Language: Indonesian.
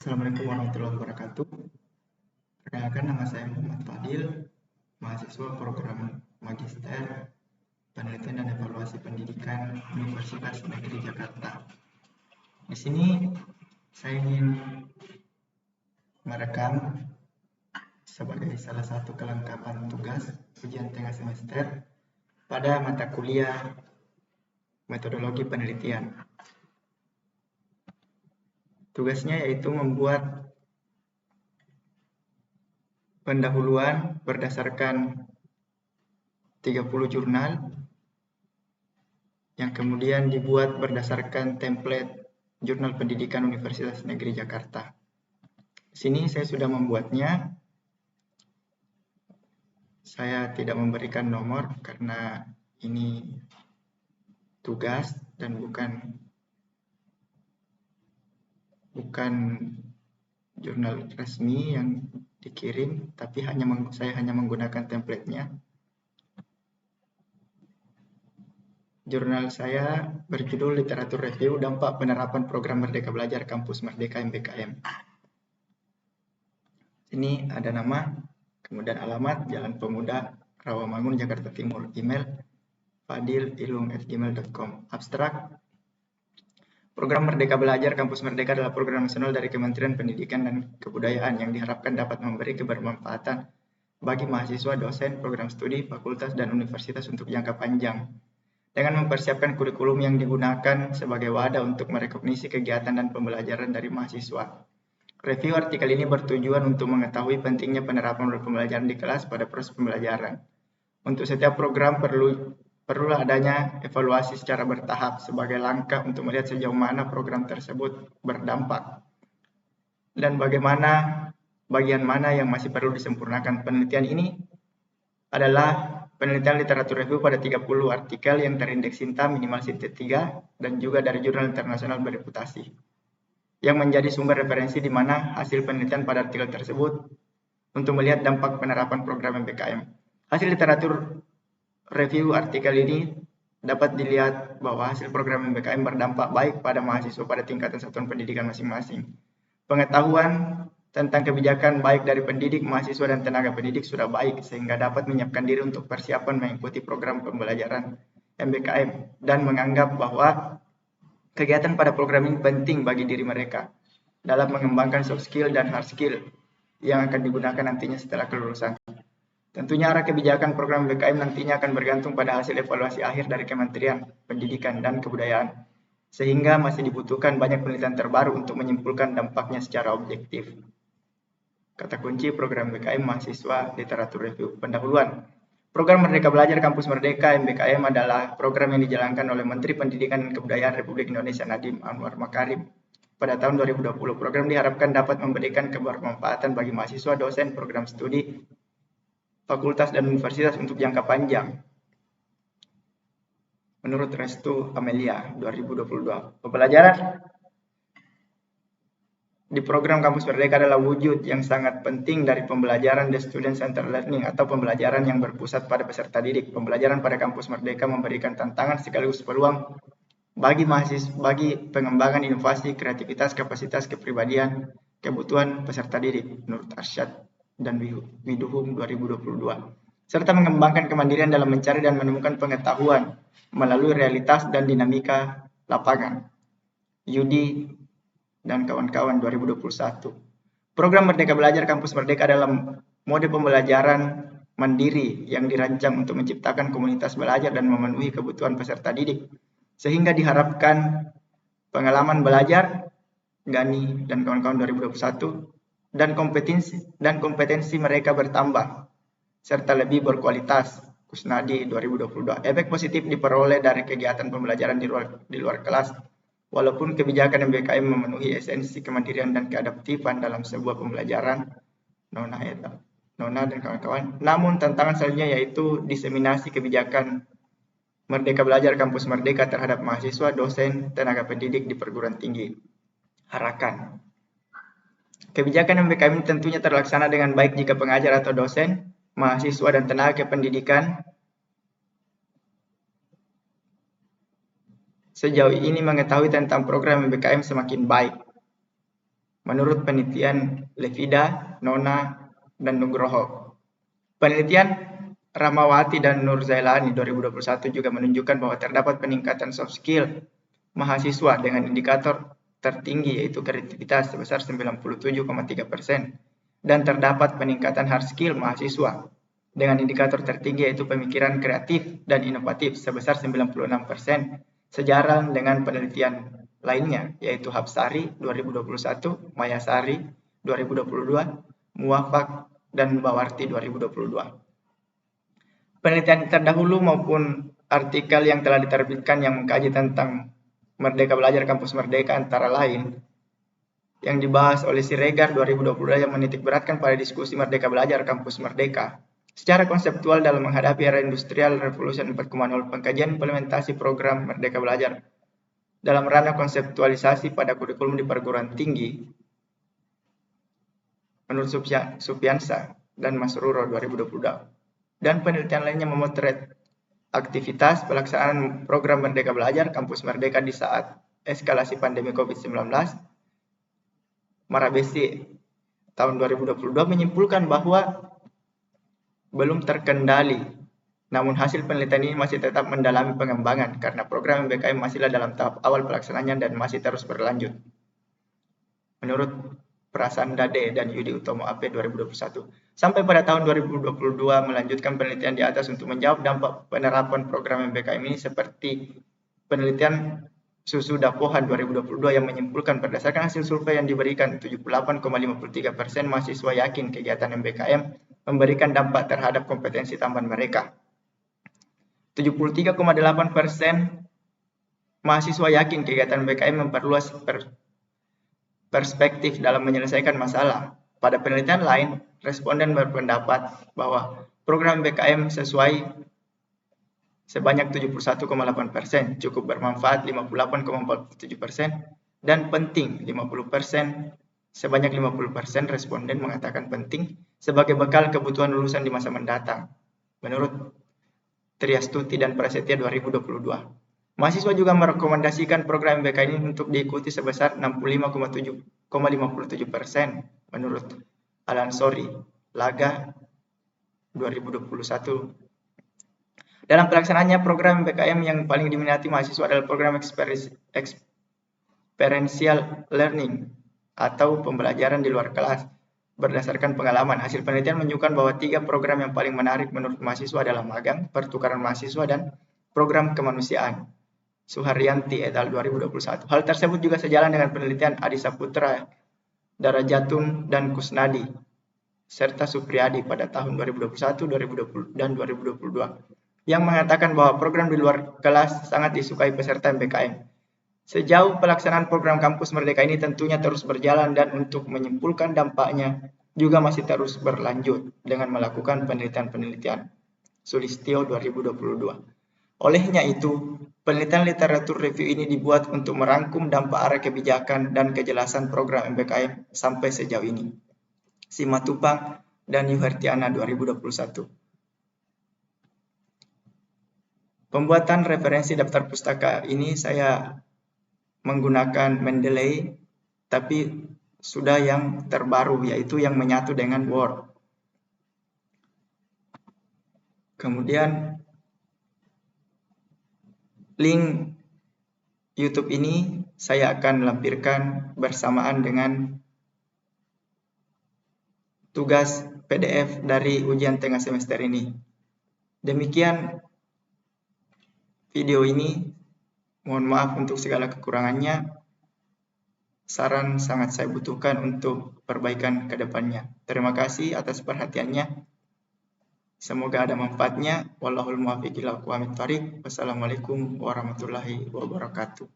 Assalamualaikum warahmatullahi wabarakatuh. Perkenalkan, nama saya Muhammad Fadil, mahasiswa program Magister Penelitian dan Evaluasi Pendidikan Universitas Negeri Jakarta. Di sini saya ingin merekam sebagai salah satu kelengkapan tugas ujian tengah semester pada mata kuliah metodologi penelitian. Tugasnya yaitu membuat pendahuluan berdasarkan 30 jurnal yang kemudian dibuat berdasarkan template Jurnal Pendidikan Universitas Negeri Jakarta. Di sini saya sudah membuatnya. Saya tidak memberikan nomor karena ini tugas dan bukan jurnal resmi yang dikirim, tapi saya hanya menggunakan template-nya. Jurnal saya berjudul Literatur Review Dampak Penerapan Program Merdeka Belajar Kampus Merdeka MBKM. Ini ada nama, kemudian alamat, Jalan Pemuda, Rawamangun, Jakarta Timur. Email fadil@gmail.com. Abstrak: Program Merdeka Belajar Kampus Merdeka adalah program nasional dari Kementerian Pendidikan dan Kebudayaan yang diharapkan dapat memberi kebermanfaatan bagi mahasiswa, dosen, program studi, fakultas, dan universitas untuk jangka panjang, dengan mempersiapkan kurikulum yang digunakan sebagai wadah untuk merekognisi kegiatan dan pembelajaran dari mahasiswa. Review artikel ini bertujuan untuk mengetahui pentingnya penerapan pembelajaran di kelas pada proses pembelajaran. Untuk setiap program perlu adanya evaluasi secara bertahap sebagai langkah untuk melihat sejauh mana program tersebut berdampak dan bagian mana yang masih perlu disempurnakan. Penelitian ini adalah penelitian literatur review pada 30 artikel yang terindeks Sinta minimal Sintet 3 dan juga dari jurnal internasional bereputasi, yang menjadi sumber referensi di mana hasil penelitian pada artikel tersebut untuk melihat dampak penerapan program MBKM. Hasil literatur review artikel ini dapat dilihat bahwa hasil program MBKM berdampak baik pada mahasiswa pada tingkatan satuan pendidikan masing-masing. Pengetahuan tentang kebijakan baik dari pendidik, mahasiswa, dan tenaga pendidik sudah baik sehingga dapat menyiapkan diri untuk persiapan mengikuti program pembelajaran MBKM dan menganggap bahwa kegiatan pada program ini penting bagi diri mereka dalam mengembangkan soft skill dan hard skill yang akan digunakan nantinya setelah kelulusan. Tentunya arah kebijakan program MBKM nantinya akan bergantung pada hasil evaluasi akhir dari Kementerian Pendidikan dan Kebudayaan, sehingga masih dibutuhkan banyak penelitian terbaru untuk menyimpulkan dampaknya secara objektif. Kata kunci program MBKM mahasiswa literatur review. Pendahuluan. Program Merdeka Belajar Kampus Merdeka MBKM adalah program yang dijalankan oleh Menteri Pendidikan dan Kebudayaan Republik Indonesia Nadiem Anwar Makarim pada tahun 2020. Program diharapkan dapat memberikan kebermanfaatan bagi mahasiswa, dosen, program studi, fakultas, dan universitas untuk jangka panjang. Menurut Restu Amelia 2022, pembelajaran di program Kampus Merdeka adalah wujud yang sangat penting dari pembelajaran The Student Centered Learning atau pembelajaran yang berpusat pada peserta didik. Pembelajaran pada Kampus Merdeka memberikan tantangan sekaligus peluang bagi mahasiswa bagi pengembangan inovasi, kreativitas, kapasitas, kepribadian, kebutuhan peserta didik menurut Arsyad dan Widuhum 2022, serta mengembangkan kemandirian dalam mencari dan menemukan pengetahuan melalui realitas dan dinamika lapangan. Yudi dan kawan-kawan 2021. Program Merdeka Belajar Kampus Merdeka adalah mode pembelajaran mandiri yang dirancang untuk menciptakan komunitas belajar dan memenuhi kebutuhan peserta didik, sehingga diharapkan pengalaman belajar Gani dan kawan-kawan 2021 dan kompetensi mereka bertambah serta lebih berkualitas. Kusnadi 2022. Efek positif diperoleh dari kegiatan pembelajaran di luar kelas, walaupun kebijakan MBKM memenuhi esensi kemandirian dan keadaptifan dalam sebuah pembelajaran. Nona dan kawan-kawan. Namun tantangan selanjutnya yaitu diseminasi kebijakan Merdeka Belajar Kampus Merdeka terhadap mahasiswa, dosen, tenaga pendidik di perguruan tinggi. Harakan. Kebijakan MBKM tentunya terlaksana dengan baik jika pengajar atau dosen, mahasiswa, dan tenaga pendidikan sejauh ini mengetahui tentang program MBKM semakin baik. menurut penelitian Levida, Nona, dan Nugroho. Penelitian Ramawati dan Nur Zailani 2021 juga menunjukkan bahwa terdapat peningkatan soft skill mahasiswa dengan indikator tertinggi yaitu kreativitas sebesar 97,3% dan terdapat peningkatan hard skill mahasiswa dengan indikator tertinggi yaitu pemikiran kreatif dan inovatif sebesar 96%, sejalan dengan penelitian lainnya yaitu Hapsari 2021, Mayasari 2022, Muwafaq dan Bawarti 2022. Penelitian terdahulu maupun artikel yang telah diterbitkan yang mengkaji tentang Merdeka Belajar Kampus Merdeka antara lain yang dibahas oleh Siregar 2022 yang menitikberatkan pada diskusi Merdeka Belajar Kampus Merdeka secara konseptual dalam menghadapi era industrial revolution 4.0, pengkajian implementasi program Merdeka Belajar dalam ranah konseptualisasi pada kurikulum di perguruan tinggi menurut Supiansa dan Masruro 2022. Dan penelitian lainnya memotret aktivitas pelaksanaan program Merdeka Belajar Kampus Merdeka di saat eskalasi pandemi COVID-19. Marabesi tahun 2022 menyimpulkan bahwa belum terkendali, namun hasil penelitian ini masih tetap mendalami pengembangan karena program MBKM masihlah dalam tahap awal pelaksanaannya dan masih terus berlanjut. Menurut Prasanda D dan Yudi Utomo AP 2021. Sampai pada tahun 2022 melanjutkan penelitian di atas untuk menjawab dampak penerapan program MBKM ini seperti penelitian Susu Dapohan 2022 yang menyimpulkan berdasarkan hasil survei yang diberikan 78,53% mahasiswa yakin kegiatan MBKM memberikan dampak terhadap kompetensi tambahan mereka. 73,8% mahasiswa yakin kegiatan MBKM memperluas perspektif dalam menyelesaikan masalah. Pada penelitian lain, responden berpendapat bahwa program MBKM sesuai sebanyak 71,8%, cukup bermanfaat 58,47%, dan penting 50%. Sebanyak 50% responden mengatakan penting sebagai bekal kebutuhan lulusan di masa mendatang. Menurut Triastuti dan Prasetya 2022. Mahasiswa juga merekomendasikan program MBK ini untuk diikuti sebesar 65,57% menurut Alansori Laga 2021. Dalam pelaksanaannya program MBKM yang paling diminati mahasiswa adalah program experiential learning atau pembelajaran di luar kelas berdasarkan pengalaman. Hasil penelitian menunjukkan bahwa 3 program yang paling menarik menurut mahasiswa adalah magang, pertukaran mahasiswa, dan program kemanusiaan. Suharyanti et al. 2021. Hal tersebut juga sejalan dengan penelitian Adi Saputra, Darajatun, dan Kusnadi, serta Supriyadi pada tahun 2021, 2020, dan 2022, yang mengatakan bahwa program di luar kelas sangat disukai peserta MBKM. Sejauh pelaksanaan program Kampus Merdeka ini tentunya terus berjalan dan untuk menyimpulkan dampaknya juga masih terus berlanjut dengan melakukan penelitian-penelitian. Sulistyo 2022. Olehnya itu, penelitian literatur review ini dibuat untuk merangkum dampak arah kebijakan dan kejelasan program MBKM sampai sejauh ini. Simatupang dan Yuhartiana 2021. Pembuatan referensi daftar pustaka ini saya menggunakan Mendeley, tapi sudah yang terbaru, yaitu yang menyatu dengan Word. Kemudian link YouTube ini saya akan lampirkan bersamaan dengan tugas PDF dari ujian tengah semester ini. Demikian video ini. Mohon maaf untuk segala kekurangannya. Saran sangat saya butuhkan untuk perbaikan ke depannya. Terima kasih atas perhatiannya. Semoga ada manfaatnya. Wallahul muwaffiq ila aqwamit thoriq. Wassalamualaikum warahmatullahi wabarakatuh.